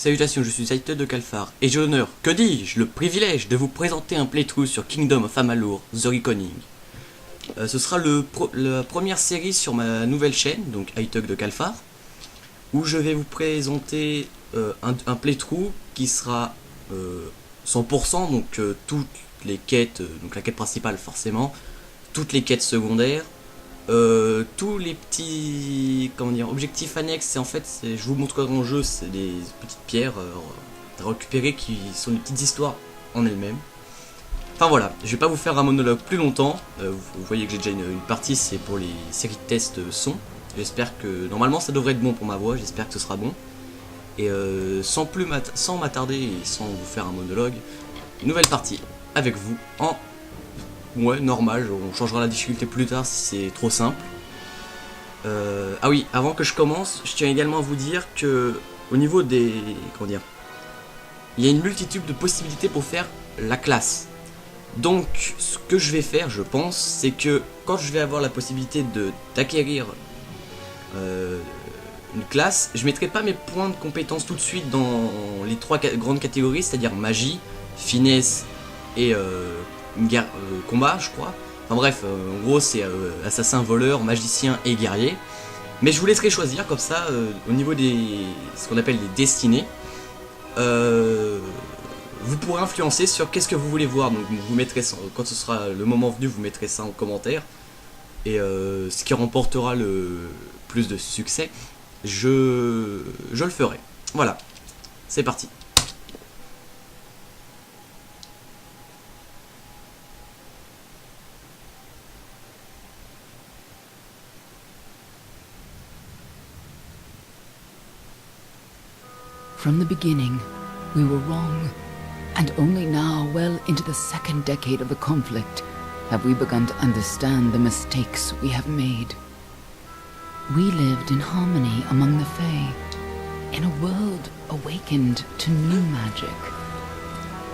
Salutations, je suis Aïte de Calfar, et j'ai l'honneur, que dis-je, le privilège de vous présenter un playthrough sur Kingdom of Amalur: The Reckoning. Ce sera la première série sur ma nouvelle chaîne, donc Aïte de Calfar, où je vais vous présenter un playthrough qui sera 100%, donc toutes les quêtes, donc la quête principale forcément, toutes les quêtes secondaires, tous les petits objectifs annexes. Et en fait, je vous montrerai en jeu, c'est des petites pierres à récupérer qui sont des petites histoires en elles-mêmes. Enfin voilà, je vais pas vous faire un monologue plus longtemps. Vous voyez que j'ai déjà une partie, c'est pour les séries de tests son. J'espère que normalement ça devrait être bon pour ma voix, j'espère que ce sera bon. Et sans m'attarder et sans vous faire un monologue, une nouvelle partie avec vous en normal. On changera la difficulté plus tard si c'est trop simple. Ah oui, avant que je commence, je tiens également à vous dire que au niveau des il y a une multitude de possibilités pour faire la classe. Donc ce que je vais faire, je pense, c'est que quand je vais avoir la possibilité d'acquérir une classe, je mettrai pas mes points de compétence tout de suite dans les trois grandes catégories, c'est-à-dire magie, finesse et combat, je crois. Enfin bref, en gros c'est assassin, voleur, magicien et guerrier. Mais je vous laisserai choisir comme ça au niveau des ce qu'on appelle les destinées. Vous pourrez influencer sur qu'est-ce que vous voulez voir. Donc vous mettrez ça, quand ce sera le moment venu, vous mettrez ça en commentaire. Et ce qui remportera le plus de succès, je le ferai. Voilà, c'est parti. From the beginning, we were wrong, and only now, well into the second decade of the conflict, have we begun to understand the mistakes we have made. We lived in harmony among the Fae, in a world awakened to new magic.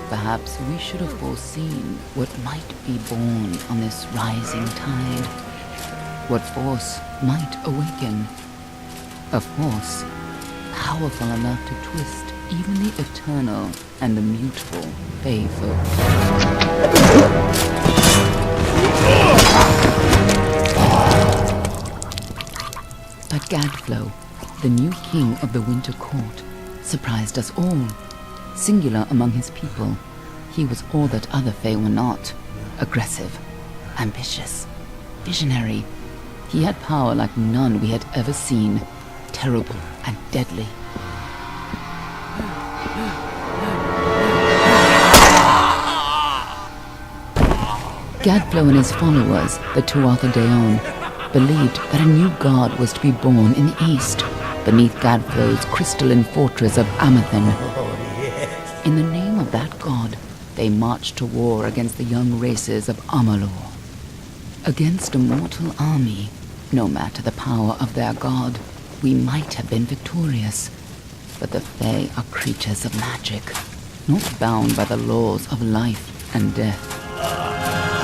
Perhaps we should have foreseen what might be born on this rising tide. What force might awaken. A force powerful enough to twist even the eternal and the mutable Fae folk. But Gadflow, the new king of the Winter Court, surprised us all. Singular among his people, he was all that other Fae were not. Aggressive, ambitious, visionary. He had power like none we had ever seen. Terrible and deadly. Gadflow and his followers, the Tuatha Deon, believed that a new god was to be born in the east, beneath Gadflow's crystalline fortress of Amathen. In the name of that god, they marched to war against the young races of Amalur. Against a mortal army, no matter the power of their god, we might have been victorious. But the Fae are creatures of magic, not bound by the laws of life and death.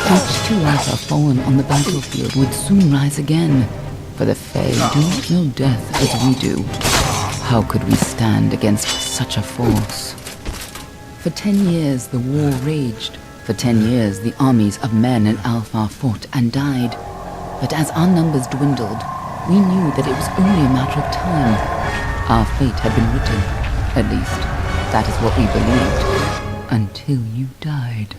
Each Tuatha fallen on the battlefield would soon rise again, for the Fae do not know death as we do. How could we stand against such a force? For 10 years the war raged. For 10 years the armies of Men and Alfar fought and died. But as our numbers dwindled, we knew that it was only a matter of time. Our fate had been written. At least, that is what we believed. Until you died.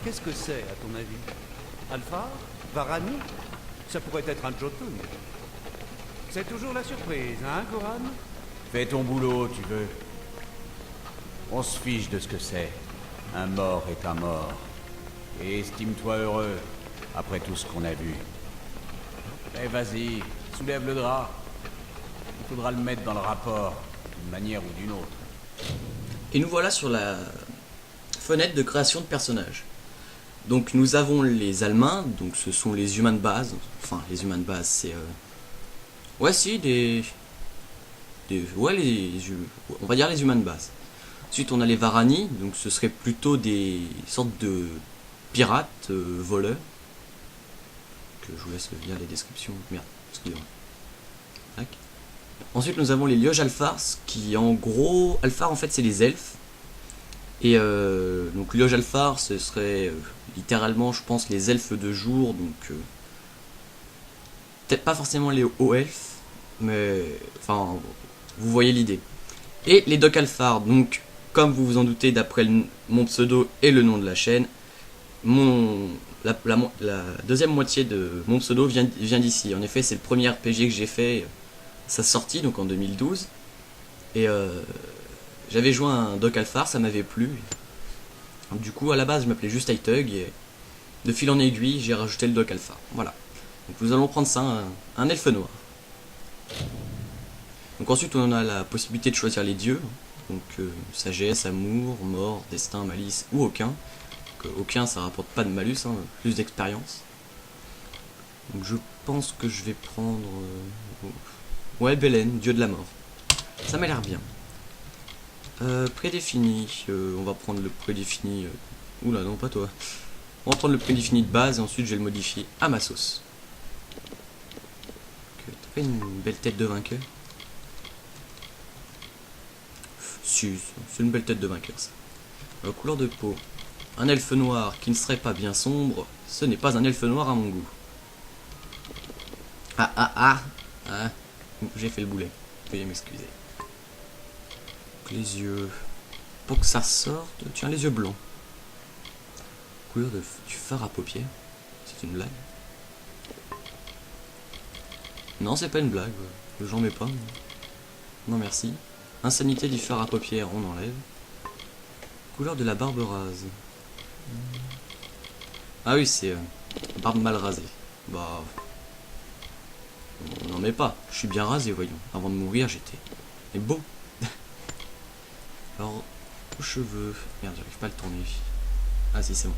Qu'est-ce que c'est, à ton avis? Alpha? Varani? Ça pourrait être un Jotun. C'est toujours la surprise, hein, Gohan? Fais ton boulot, tu veux. On se fiche de ce que c'est. Un mort est un mort. Et estime-toi heureux, après tout ce qu'on a vu. Eh, vas-y, soulève le drap. Il faudra le mettre dans le rapport, d'une manière ou d'une autre. Et nous voilà sur la fenêtre de création de personnages. Donc nous avons les Almains, donc ce sont les humains de base. Enfin, les humains de base, c'est... Ouais, si, ouais, on va dire les humains de base. Ensuite, on a les Varani, donc ce serait plutôt des sortes de pirates, voleurs. Que je vous laisse lire les descriptions. Merde, excusez-moi. Tac. Ensuite, nous avons les Lioge Alphars, qui en gros... Alphars, en fait, c'est les elfes. Et donc Lioge Alphars, ce serait littéralement, je pense, les elfes de jour, donc... peut-être pas forcément les hauts elfes, mais... Enfin, vous voyez l'idée. Et les Doc Alphars, donc, comme vous vous en doutez, d'après mon pseudo et le nom de la chaîne, la deuxième moitié de mon pseudo vient d'ici. En effet, c'est le premier RPG que j'ai fait à sa sortie, donc en 2012. Et j'avais joué à un Doc Alphard, ça m'avait plu. Du coup, à la base, je m'appelais juste Aitug, et de fil en aiguille, j'ai rajouté le Doc Alphard. Voilà. Donc nous allons prendre ça, un elfe noir. Donc ensuite, on a la possibilité de choisir les dieux. Donc sagesse, amour, mort, destin, malice ou aucun. Aucun, ça rapporte pas de malus, hein, plus d'expérience. Donc je pense que je vais prendre... ouais, Belen, dieu de la mort. Ça m'a l'air bien. Prédéfini, on va prendre le prédéfini... Oula, non, pas toi. On va prendre le prédéfini de base et ensuite je vais le modifier à ma sauce. T'as pas une belle tête de vainqueur? Si, c'est une belle tête de vainqueur, ça. Couleur de peau. Un elfe noir qui ne serait pas bien sombre, ce n'est pas un elfe noir à mon goût. Ah, j'ai fait le boulet. Veuillez m'excuser. Les yeux... Pour que ça sorte... Tiens, les yeux blancs. Couleur du fard à paupières. C'est une blague? Non, c'est pas une blague. J'en mets pas. Non, merci. Insanité du fard à paupières, on enlève. Couleur de la barbe rase. Ah oui, c'est barbe mal rasée. Bah... On n'en met pas. Je suis bien rasé, voyons. Avant de mourir, j'étais... Et beau. Alors, aux cheveux... Merde, j'arrive pas à le tourner. Ah si, c'est bon.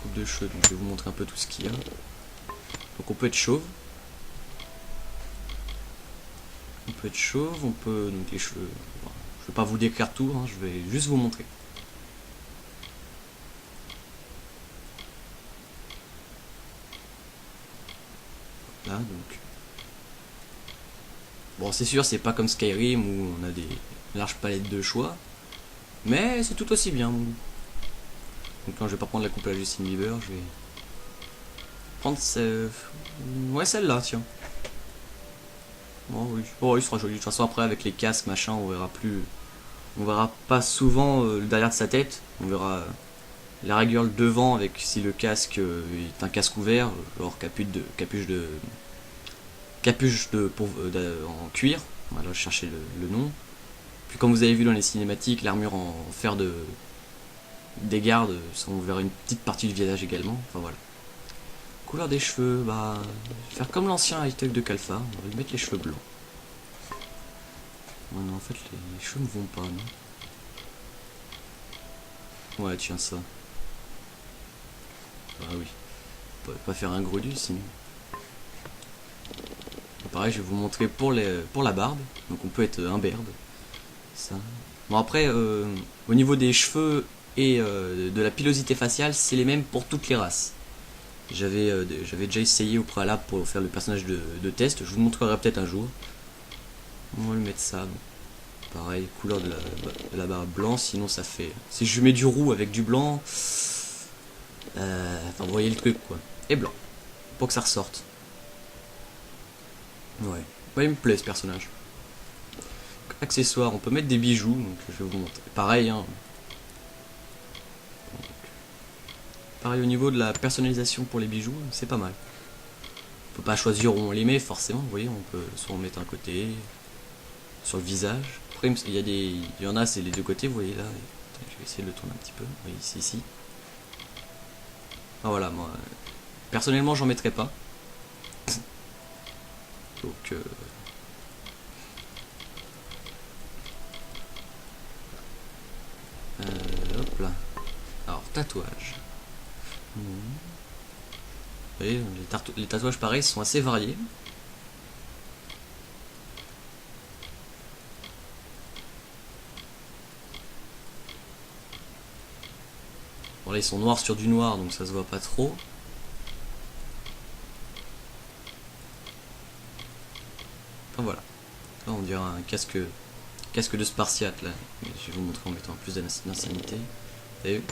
Coupe de cheveux, donc je vais vous montrer un peu tout ce qu'il y a. Donc on peut être chauve. On peut être chauve, on peut... Donc les cheveux... Bon, je vais pas vous décrire tout, hein, je vais juste vous montrer. Là, donc... Bon, c'est sûr, c'est pas comme Skyrim où on a des larges palettes de choix. Mais c'est tout aussi bien, mon goût. Donc là, je vais pas prendre la coupe à Justin Bieber, je vais... prendre ouais, celle-là, tiens. Oh oui, oh, il sera joli. De toute façon, après, avec les casques, machin, on verra plus... On verra pas souvent le derrière de sa tête. On verra la rigueur le devant, avec si le casque est un casque ouvert, genre capuche en cuir. Voilà, je cherchais le nom. Puis comme vous avez vu dans les cinématiques, l'armure en fer des gardes, ça, on verra une petite partie du visage également. Enfin voilà. Couleur des cheveux, bah... je vais faire comme l'ancien high-tech de Calfa, on va lui mettre les cheveux blancs. Ouais, non, en fait, les cheveux ne vont pas, non. Ouais, tiens, ça. Ah oui. On peut pas faire un gros du, sinon. Pareil, je vais vous montrer pour la barbe. Donc on peut être imberbe. Ça. Bon après, au niveau des cheveux et de la pilosité faciale, c'est les mêmes pour toutes les races. J'avais déjà essayé au préalable pour faire le personnage de test. Je vous montrerai peut-être un jour. On va lui mettre ça. Donc, pareil, couleur de la barbe blanc. Sinon ça fait... Si je mets du roux avec du blanc... Enfin vous voyez le truc quoi. Et blanc. Pour que ça ressorte. Ouais. Ouais, il me plaît ce personnage. Accessoires, on peut mettre des bijoux. Donc je vais vous montrer. Pareil hein. Donc, pareil au niveau de la personnalisation pour les bijoux, c'est pas mal. pas choisir où on les met forcément, vous voyez, on peut soit en mettre un côté, sur le visage. Après il y en a c'est les deux côtés, vous voyez là. Je vais essayer de le tourner un petit peu, oui, ici. Ah voilà, moi personnellement j'en mettrai pas. Donc hop là. Alors tatouage. Vous voyez, les tatouages pareils sont assez variés. Bon là ils sont noirs sur du noir donc ça se voit pas trop. Enfin voilà. Là on dirait un casque de Spartiate là. Mais je vais vous montrer en mettant plus d'insanité. Vous avez vu?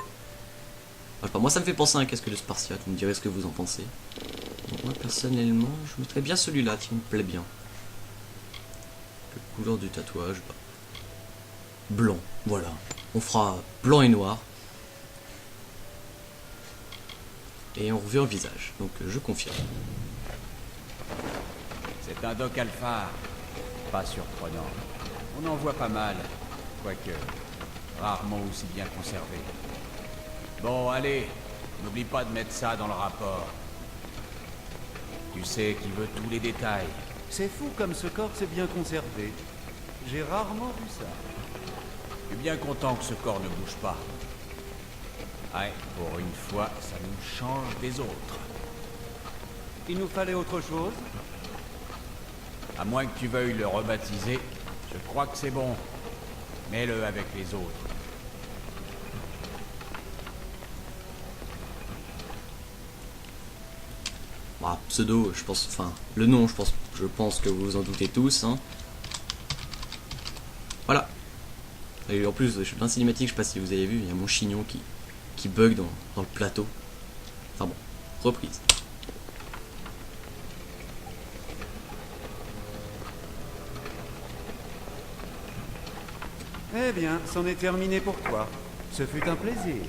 Enfin, moi ça me fait penser à un casque de Spartiate, vous me direz ce que vous en pensez. Donc, moi personnellement je mettrais bien celui-là qui me plaît bien. La couleur du tatouage, bah, blanc, voilà. On fera blanc et noir. Et on revient au visage, donc je confirme. C'est un Doc Alpha. Pas surprenant. On en voit pas mal, quoique rarement aussi bien conservé. Bon, allez, n'oublie pas de mettre ça dans le rapport. Tu sais qui veut tous les détails. C'est fou comme ce corps s'est bien conservé. J'ai rarement vu ça. Je suis bien content que ce corps ne bouge pas. Ouais, pour une fois, ça nous change des autres. Il nous fallait autre chose? À moins que tu veuilles le rebaptiser, je crois que c'est bon. Mets-le avec les autres. Bah, pseudo, je pense, enfin, le nom, je pense que vous vous en doutez tous, hein. Voilà. Et en plus, je suis plein cinématique, je sais pas si vous avez vu, il y a mon chignon qui bug dans le plateau. Enfin bon, reprise. Eh bien, c'en est terminé pour toi. Ce fut un plaisir.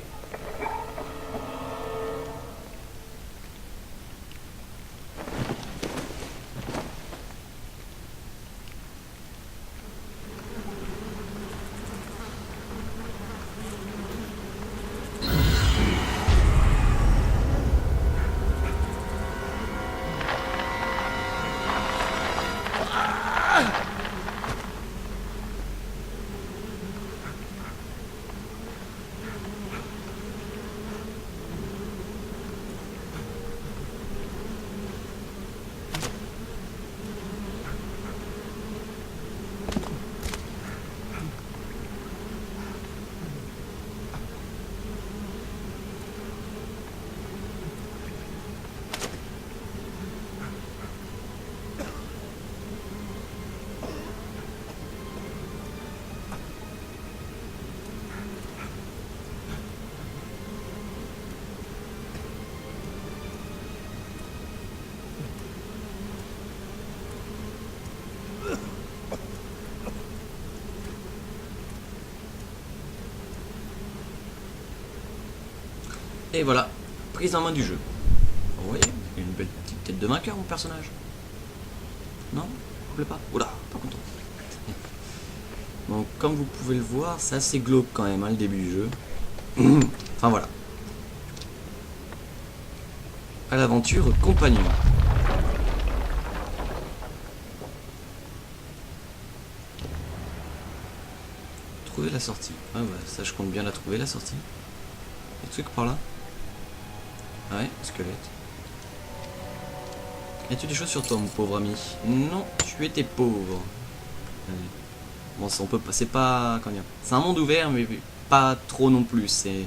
Et voilà, prise en main du jeu. Vous voyez, une belle petite tête de vainqueur mon personnage. Non, vous plaît pas? Oula, pas content. Donc comme vous pouvez le voir, c'est assez glauque quand même hein, le début du jeu. Enfin voilà. À l'aventure compagnon. Trouver la sortie. Ah ouais, ça je compte bien la trouver la sortie. Des trucs par là. Ouais, squelette. As-tu des choses sur toi, mon pauvre ami? Non, tu étais pauvre. Bon, ça, on peut pas. C'est pas. Comment dire? C'est un monde ouvert, mais pas trop non plus. C'est. Vous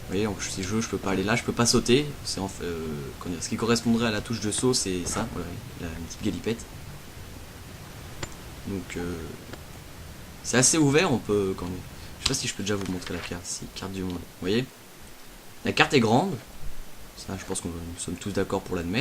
voyez, si je veux, je peux pas aller là, je peux pas sauter. C'est ce qui correspondrait à la touche de saut, c'est ça. Voilà, la petite galipette. Donc, c'est assez ouvert. On peut. Quand même. Je sais pas si je peux déjà vous montrer la carte. Si, carte du monde. Vous voyez? La carte est grande. Ça, je pense que nous sommes tous d'accord pour l'admettre.